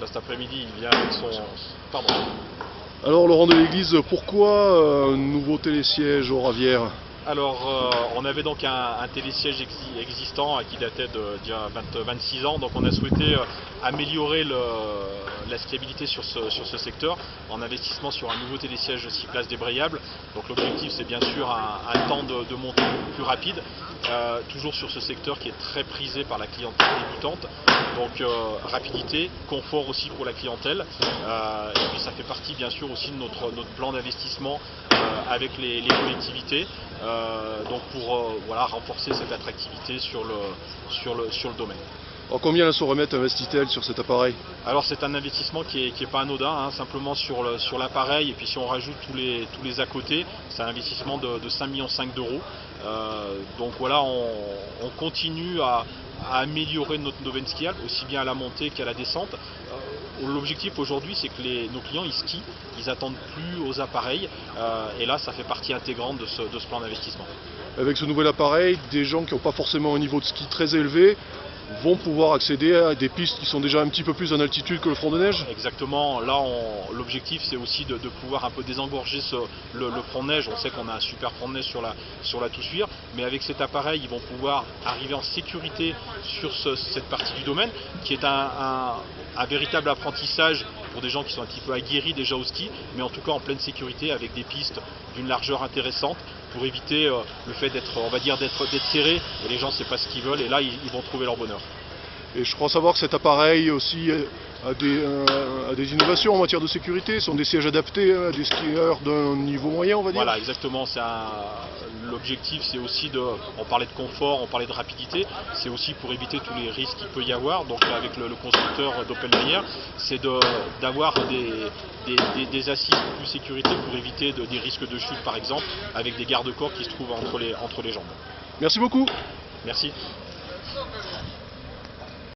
Là, cet après-midi, il vient avec son... Pardon. Alors Laurent de l'Église, pourquoi un nouveau télésiège au Ravière? Alors, on avait donc un télésiège existant qui datait d'il y a 26 ans, donc on a souhaité améliorer la fiabilité sur ce secteur en investissement sur un nouveau télésiège de 6 places débrayables. Donc l'objectif, c'est bien sûr un temps de montée plus rapide, toujours sur ce secteur qui est très prisé par la clientèle débutante. Donc rapidité, confort aussi pour la clientèle, et puis ça fait partie bien sûr aussi de notre plan d'investissement avec les collectivités, donc pour voilà, renforcer cette attractivité sur le domaine. Alors combien la Soremet investit-elle sur cet appareil? Alors c'est un investissement qui est pas anodin, hein, simplement sur l'appareil, et puis si on rajoute tous les à côté, c'est un investissement de 5,5 millions d'euros. Donc voilà, on continue à améliorer notre domaine skiable, aussi bien à la montée qu'à la descente. L'objectif aujourd'hui, c'est que nos clients ils skient, ils attendent plus aux appareils, et là ça fait partie intégrante de ce plan d'investissement. Avec ce nouvel appareil, des gens qui n'ont pas forcément un niveau de ski très élevé vont pouvoir accéder à des pistes qui sont déjà un petit peu plus en altitude que le front de neige? Exactement, là l'objectif c'est aussi de pouvoir un peu désengorger le front de neige. On sait qu'on a un super front de neige sur la Toussuire, mais avec cet appareil ils vont pouvoir arriver en sécurité sur cette partie du domaine qui est un véritable apprentissage pour des gens qui sont un petit peu aguerris déjà au ski, mais en tout cas en pleine sécurité avec des pistes d'une largeur intéressante pour éviter le fait d'être serré, et les gens ne savent pas ce qu'ils veulent, et là ils vont trouver leur bonheur. Et je crois savoir que cet appareil aussi a des innovations en matière de sécurité. Ce sont des sièges adaptés à des skieurs d'un niveau moyen, on va dire. Voilà, exactement. L'objectif, c'est aussi on parlait de confort, on parlait de rapidité, c'est aussi pour éviter tous les risques qu'il peut y avoir. Donc avec le constructeur d'Opelmeier, c'est d'avoir des assises plus sécurité pour éviter des risques de chute, par exemple, avec des garde-corps qui se trouvent entre les jambes. Merci beaucoup. Merci.